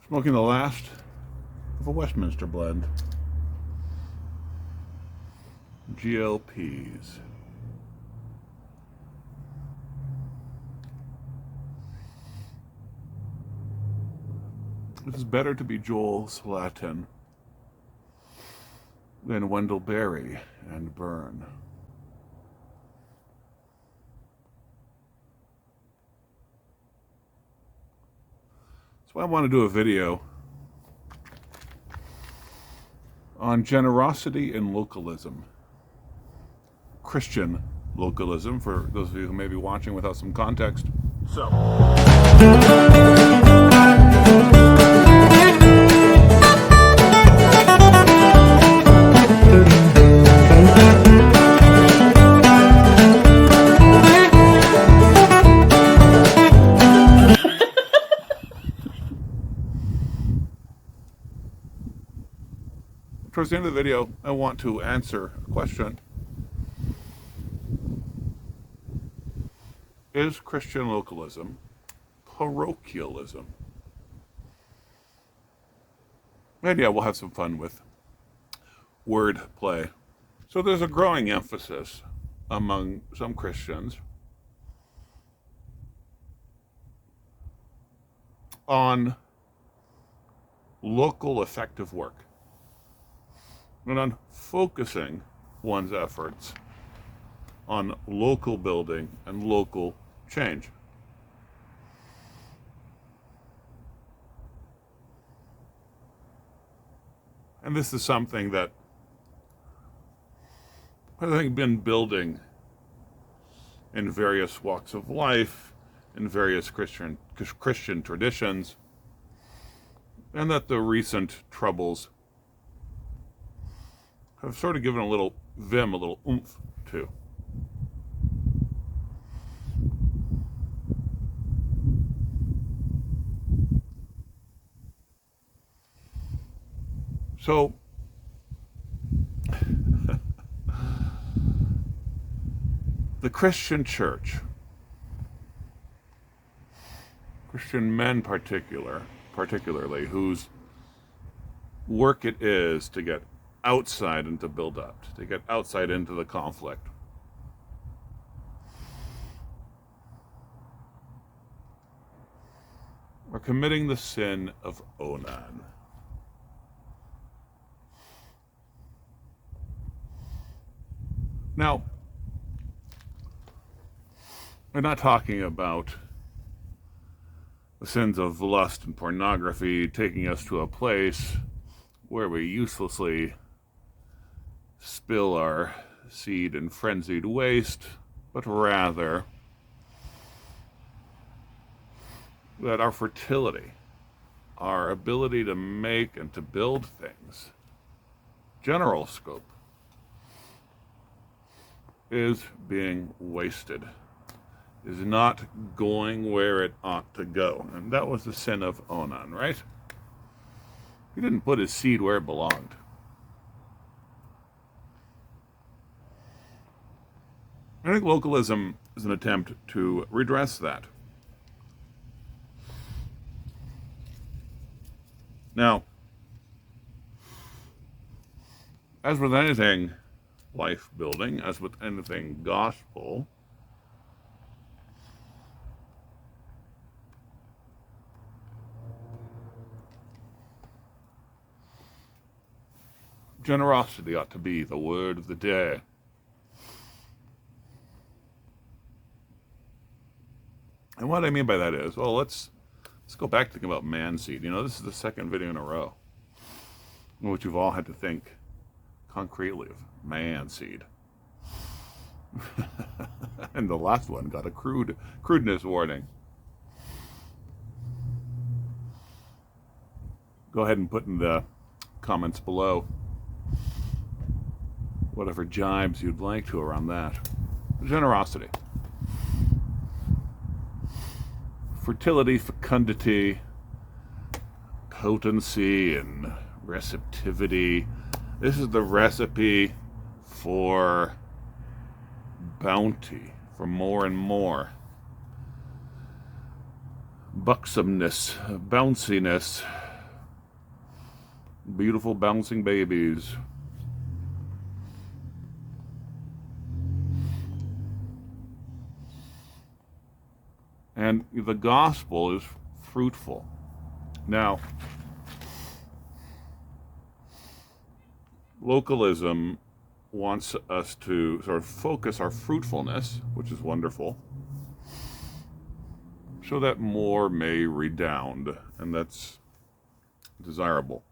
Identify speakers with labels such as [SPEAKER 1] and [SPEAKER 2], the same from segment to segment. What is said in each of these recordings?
[SPEAKER 1] Smoking the last of a Westminster blend. GLPs. It is better to be Joel Salatin than Wendell Berry and Byrne. So I want to do a video on generosity and localism. Christian localism, for those of you who may be watching without some context. So. Towards the end of the video, I want to answer a question. Is Christian localism parochialism? And yeah, we'll have some fun with word play. So there's a growing emphasis among some Christians on local effective work and on focusing one's efforts on local building and local change. And this is something that I think been building in various walks of life, in various Christian traditions, and that the recent troubles have sort of given a little vim, a little oomph to. So, the Christian church, Christian men particularly, whose work it is to get outside and to build up, to get outside into the conflict, are committing the sin of Onan. Now, we're not talking about the sins of lust and pornography taking us to a place where we uselessly spill our seed in frenzied waste, but rather that our fertility, our ability to make and to build things, general scope, is being wasted, is not going where it ought to go. And that was the sin of Onan, right? He didn't put his seed where it belonged. I think localism is an attempt to redress that. Now, as with anything life building, as with anything gospel, generosity ought to be the word of the day. And what I mean by that is, well, let's go back to thinking about man seed. You know, this is the second video in a row in which you've all had to think concretely of man seed. And the last one got a crudeness warning. Go ahead and put in the comments below whatever jibes you'd like to around that. Generosity. Fertility, fecundity, potency, and receptivity. This is the recipe for bounty, for more and more. Buxomness, bounciness, Beautiful bouncing babies. And the gospel is fruitful. Now, localism wants us to sort of focus our fruitfulness, which is wonderful, so that more may redound, and that's desirable.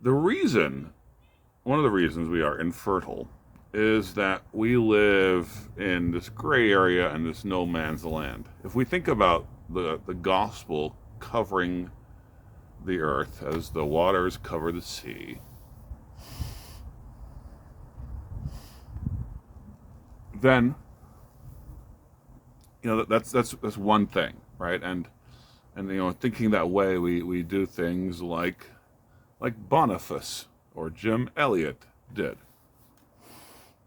[SPEAKER 1] One of the reasons we are infertile is that we live in this gray area and this no man's land. If we think about the gospel covering the earth as the waters cover the sea, then that's one thing, right? And thinking that way, we do things like Boniface or Jim Elliot did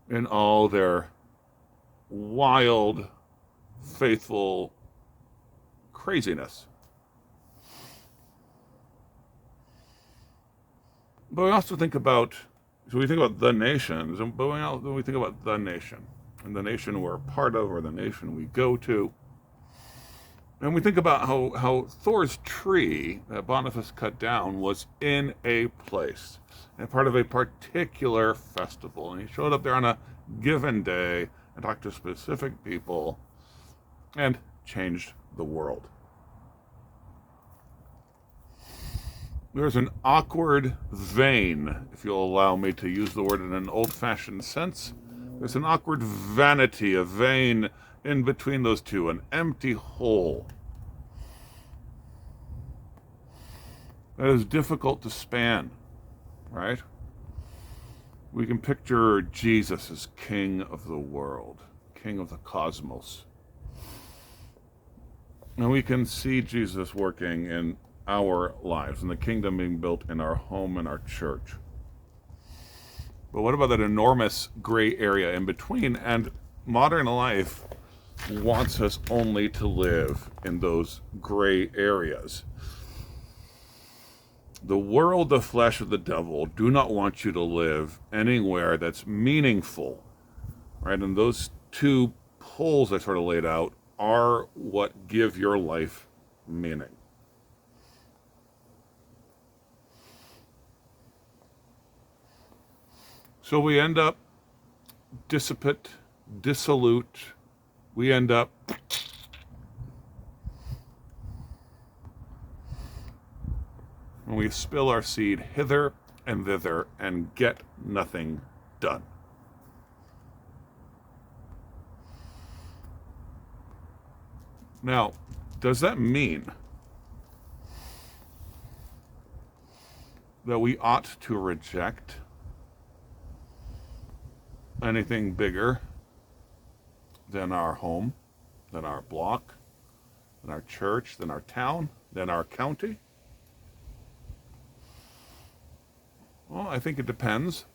[SPEAKER 1] in all their wild, faithful craziness. But we also think about, so we think about the nations, but we think about the nation, and the nation we're a part of, or the nation we go to. And we think about how Thor's tree that Boniface cut down was in a place, and part of a particular festival. And he showed up there on a given day and talked to specific people and changed the world. There's an awkward vein, if you'll allow me to use the word in an old-fashioned sense. There's an awkward vanity, a vein in between those two, an empty hole that is difficult to span, right? We can picture Jesus as king of the world, king of the cosmos. And we can see Jesus working in our lives and the kingdom being built in our home and our church. But what about that enormous gray area in between? And modern life wants us only to live in those gray areas. The world, the flesh of the devil, do not want you to live anywhere that's meaningful, right? And those two poles I sort of laid out are what give your life meaning. So we end up dissipate, dissolute. We end up and we spill our seed hither and thither and get nothing done. Now, does that mean that we ought to reject anything bigger than our home, than our block, than our church, than our town, than our county? Well, I think it depends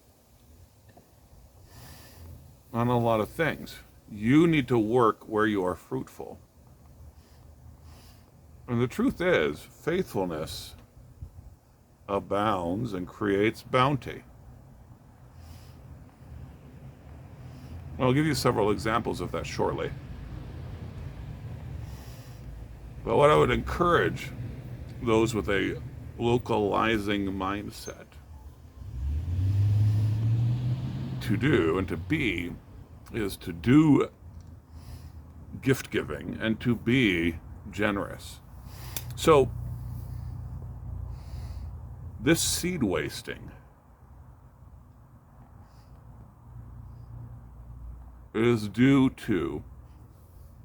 [SPEAKER 1] on a lot of things. You need to work where you are fruitful. And the truth is, faithfulness abounds and creates bounty. I'll give you several examples of that shortly. But what I would encourage those with a localizing mindset to do and to be is to do gift giving and to be generous. So this seed wasting is due to,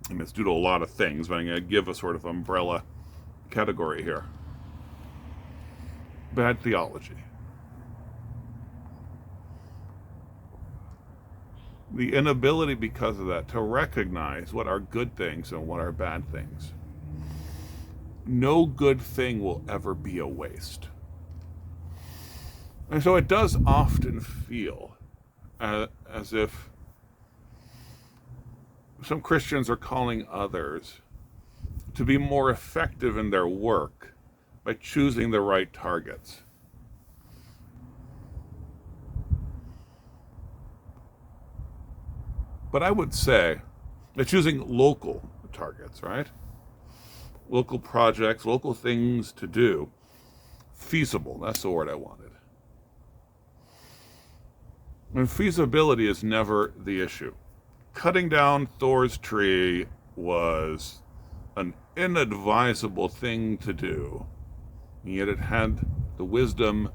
[SPEAKER 1] and it's due to a lot of things, but I'm going to give a sort of umbrella category here. Bad theology. The inability because of that to recognize what are good things and what are bad things. No good thing will ever be a waste. And so it does often feel as if some Christians are calling others to be more effective in their work by choosing the right targets. But I would say that choosing local targets, right? Local projects, local things to do, feasible, that's the word I wanted. And feasibility is never the issue. Cutting down Thor's tree was an inadvisable thing to do, and yet it had the wisdom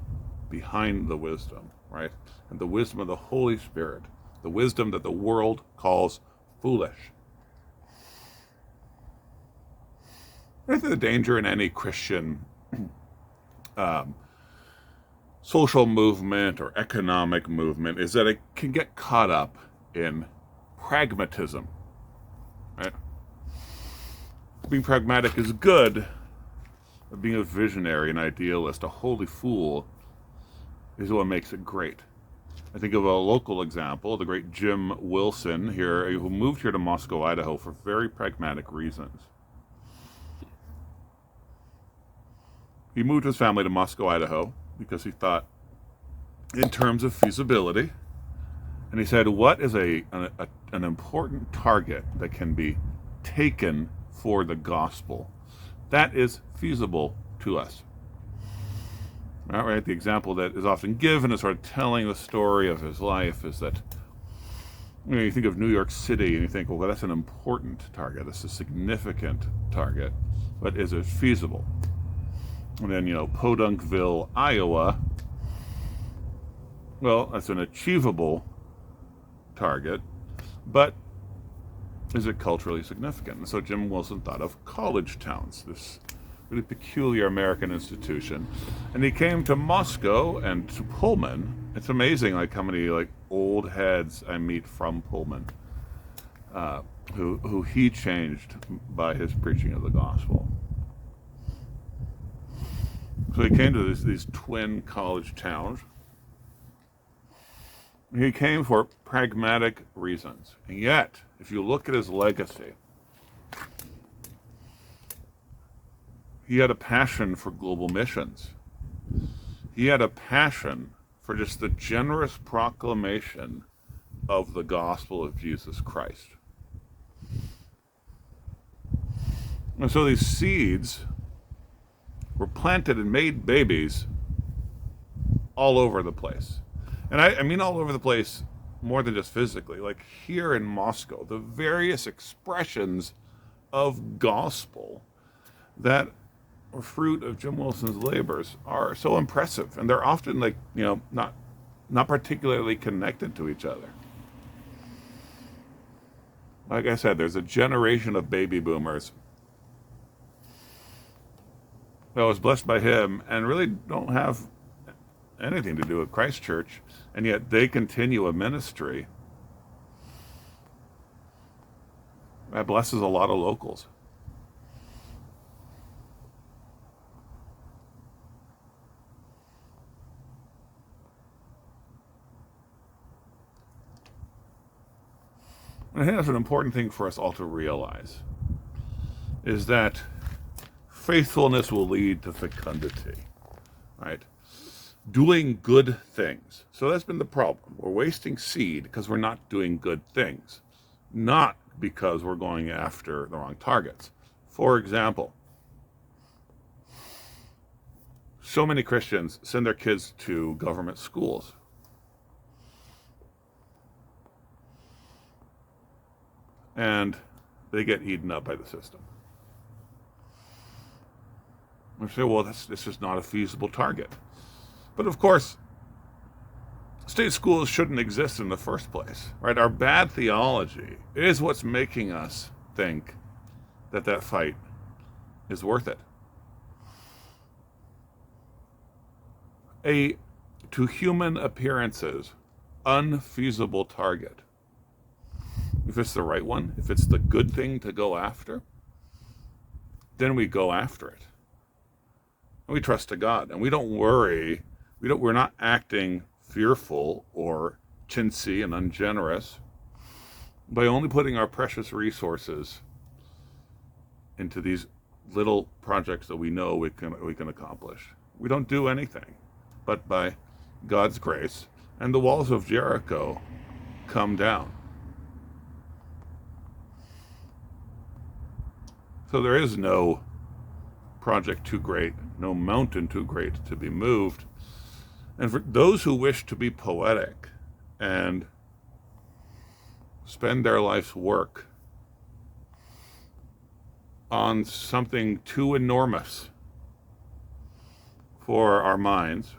[SPEAKER 1] behind the wisdom, right? And the wisdom of the Holy Spirit, the wisdom that the world calls foolish. I think the danger in any Christian social movement or economic movement is that it can get caught up in pragmatism, right? Being pragmatic is good, but being a visionary, an idealist, a holy fool is what makes it great. I think of a local example, the great Jim Wilson here, who moved here to Moscow, Idaho for very pragmatic reasons. He moved his family to Moscow, Idaho, because he thought in terms of feasibility. And he said, what is an important target that can be taken for the gospel that is feasible to us? All right, the example that is often given as sort of telling the story of his life is that, you think of New York City and you think, well, that's an important target, that's a significant target, but is it feasible? And then, Podunkville, Iowa, well, that's an achievable target, but is it culturally significant? And so Jim Wilson thought of college towns, this really peculiar American institution. And he came to Moscow and to Pullman. It's amazing how many old heads I meet from Pullman who he changed by his preaching of the gospel. So he came to these twin college towns. He came for pragmatic reasons. And yet, if you look at his legacy, he had a passion for global missions. He had a passion for just the generous proclamation of the gospel of Jesus Christ. And so these seeds were planted and made babies all over the place. And I mean all over the place more than just physically. Like here in Moscow, the various expressions of gospel that are fruit of Jim Wilson's labors are so impressive. And they're often not particularly connected to each other. Like I said, there's a generation of baby boomers that was blessed by him and really don't have anything to do with Christ Church, and yet they continue a ministry that blesses a lot of locals. And I think that's an important thing for us all to realize, is that faithfulness will lead to fecundity, right? Doing good things. So that's been the problem. We're wasting seed because we're not doing good things, not because we're going after the wrong targets. For example, so many Christians send their kids to government schools. And they get eaten up by the system. We say, well, this is not a feasible target. But of course, state schools shouldn't exist in the first place, right? Our bad theology is what's making us think that fight is worth it. A, to human appearances, unfeasible target. If it's the right one, if it's the good thing to go after, then we go after it. And we trust to God, and we don't worry. We're not acting fearful or chintzy and ungenerous by only putting our precious resources into these little projects that we know we can accomplish. We don't do anything but by God's grace, and the walls of Jericho come down. So there is no project too great, no mountain too great to be moved. And for those who wish to be poetic and spend their life's work on something too enormous for our minds,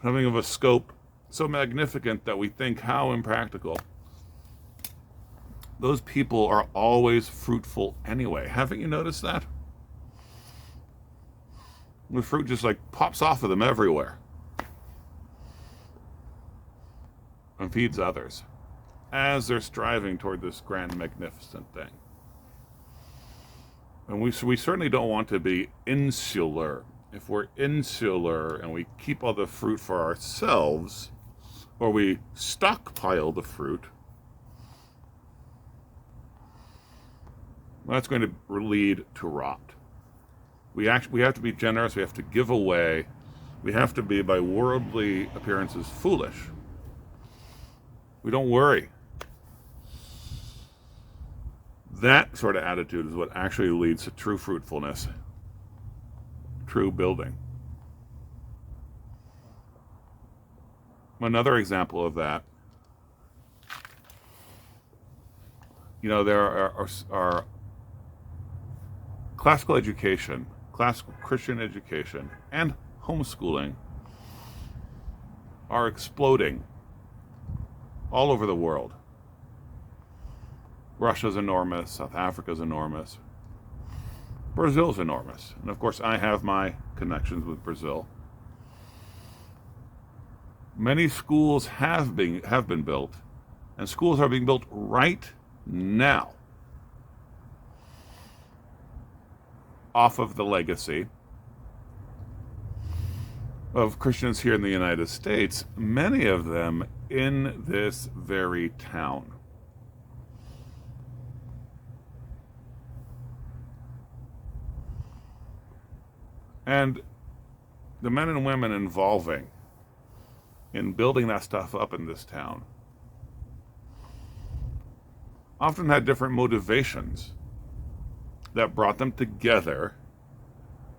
[SPEAKER 1] something of a scope so magnificent that we think how impractical, those people are always fruitful anyway. Haven't you noticed that? The fruit just like pops off of them everywhere and feeds others as they're striving toward this grand, magnificent thing. And we certainly don't want to be insular. If we're insular and we keep all the fruit for ourselves, or we stockpile the fruit, well, that's going to lead to rot. We have to be generous. We have to give away. We have to be, by worldly appearances, foolish. We don't worry. That sort of attitude is what actually leads to true fruitfulness, true building. Another example of that, there are classical education, classical Christian education, and homeschooling are exploding all over the world. Russia's enormous, South Africa's enormous, Brazil's enormous. And of course, I have my connections with Brazil. Many schools have been built, and schools are being built right now off of the legacy of Christians here in the United States, many of them in this very town. And the men and women involving in building that stuff up in this town often had different motivations that brought them together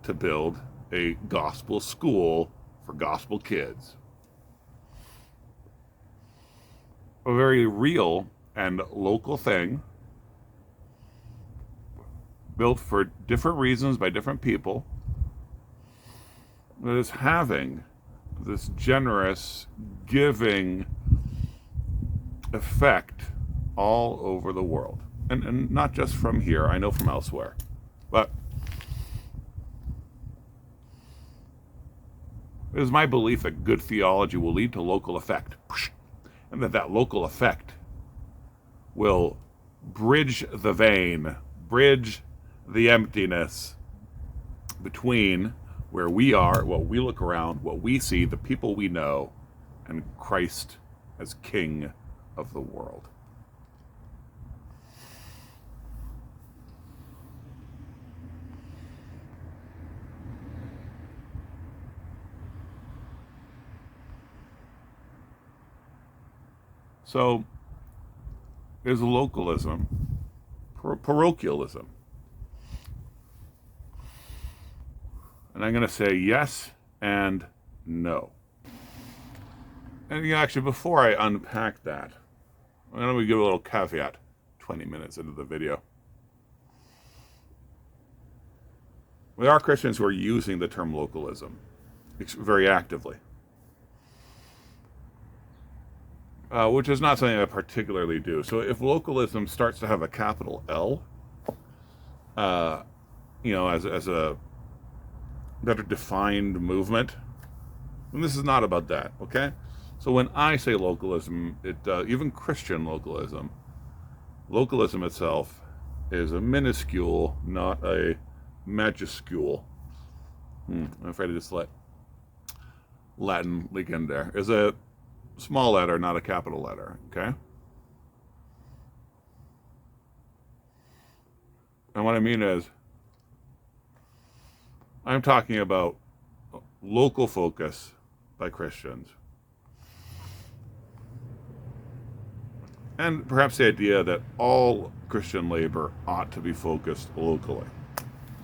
[SPEAKER 1] to build a gospel school for gospel kids. A very real and local thing, built for different reasons by different people, that is having this generous, giving effect all over the world. And not just from here, I know from elsewhere. But it is my belief that good theology will lead to local effect. And that local effect will bridge the vein, bridge the emptiness between where we are, what we look around, what we see, the people we know, and Christ as King of the world. So, there's localism, parochialism. And I'm going to say yes and no. And actually, before I unpack that, I'm going to give a little caveat 20 minutes into the video. There are Christians who are using the term localism very actively. Which is not something I particularly do. So if localism starts to have a capital L, as a better defined movement, and this is not about that, okay? So when I say localism, even Christian localism itself is a minuscule, not a majuscule. I'm afraid to just let Latin leak in there. Is a small letter, not a capital letter, okay? And what I mean is, I'm talking about local focus by Christians and perhaps the idea that all Christian labor ought to be focused locally.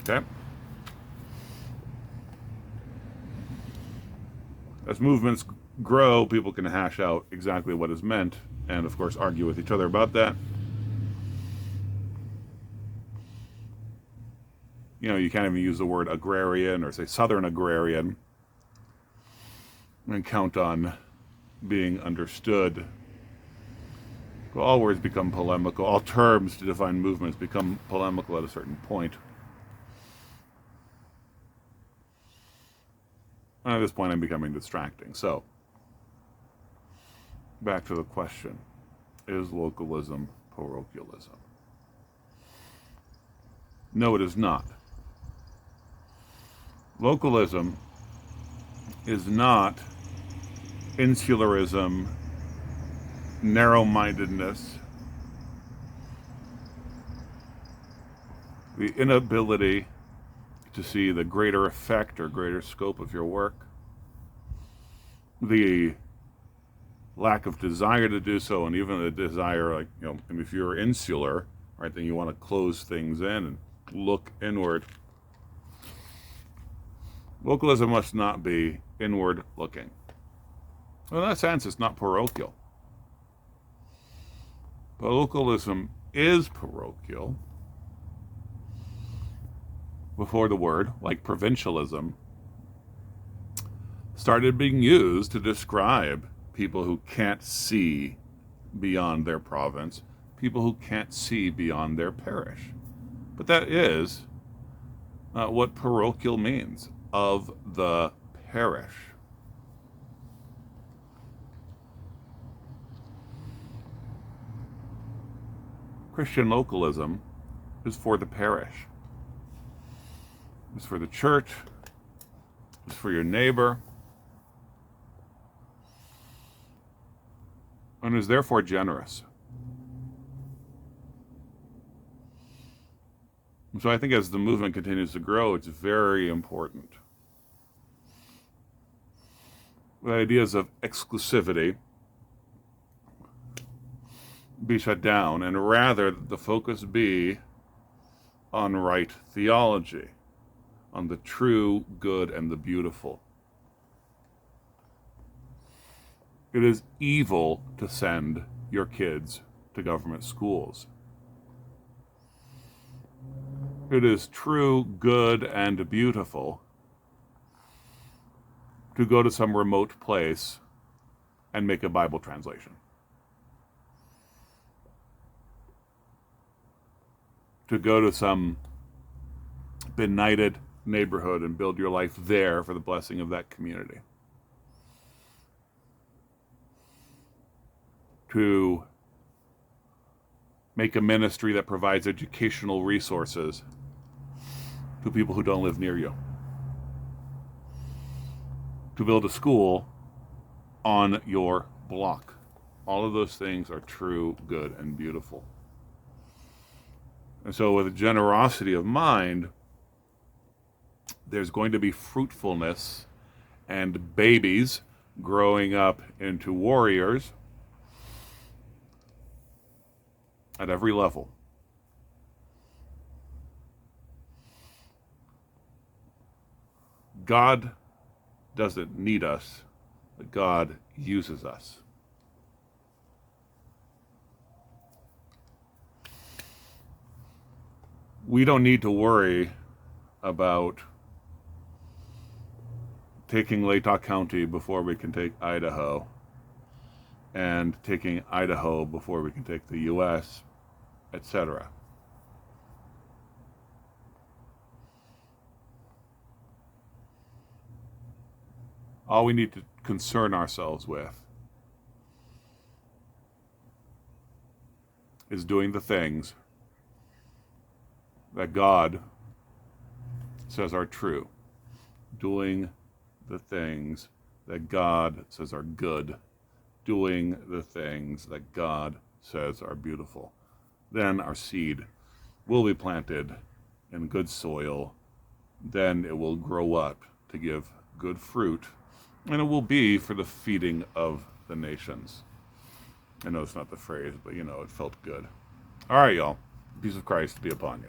[SPEAKER 1] Okay? As movements grow, people can hash out exactly what is meant and, of course, argue with each other about that. You know, you can't even use the word agrarian or say Southern agrarian and count on being understood. All words become polemical. All terms to define movements become polemical at a certain point. And at this point, I'm becoming distracting. So, back to the question. Is localism parochialism? No, it is not. Localism is not insularism, narrow-mindedness, the inability to see the greater effect or greater scope of your work, the lack of desire to do so, and even a desire, like, you know, if you're insular, right, then you want to close things in and look inward. Localism must not be inward looking. In that sense, it's not parochial. But localism is parochial before the word, like provincialism, started being used to describe people who can't see beyond their province, people who can't see beyond their parish. But that is what parochial means, of the parish. Christian localism is for the parish. It's for the church. It's for your neighbor. And is therefore generous. So I think as the movement continues to grow, it's very important. The ideas of exclusivity be shut down, and rather the focus be on right theology, on the true, good, and the beautiful. It is evil to send your kids to government schools. It is true, good, and beautiful to go to some remote place and make a Bible translation. To go to some benighted neighborhood and build your life there for the blessing of that community. To make a ministry that provides educational resources to people who don't live near you. To build a school on your block. All of those things are true, good, and beautiful. And so with a generosity of mind, there's going to be fruitfulness and babies growing up into warriors at every level. God doesn't need us, but God uses us. We don't need to worry about taking Latah County before we can take Idaho, and taking Idaho before we can take the U.S., etc. All we need to concern ourselves with is doing the things that God says are true, doing the things that God says are good, doing the things that God says are beautiful. Then our seed will be planted in good soil. Then it will grow up to give good fruit, and it will be for the feeding of the nations. I know it's not the phrase, but you know, it felt good. All right, y'all. Peace of Christ be upon you.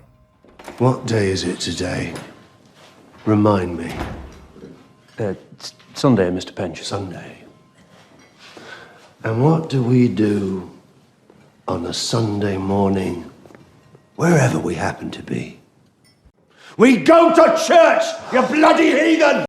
[SPEAKER 2] What day is it today? Remind me.
[SPEAKER 3] It's Sunday, Mr. Pension.
[SPEAKER 2] Sunday. And what do we do on a Sunday morning, wherever we happen to be? We go to church, you bloody heathen!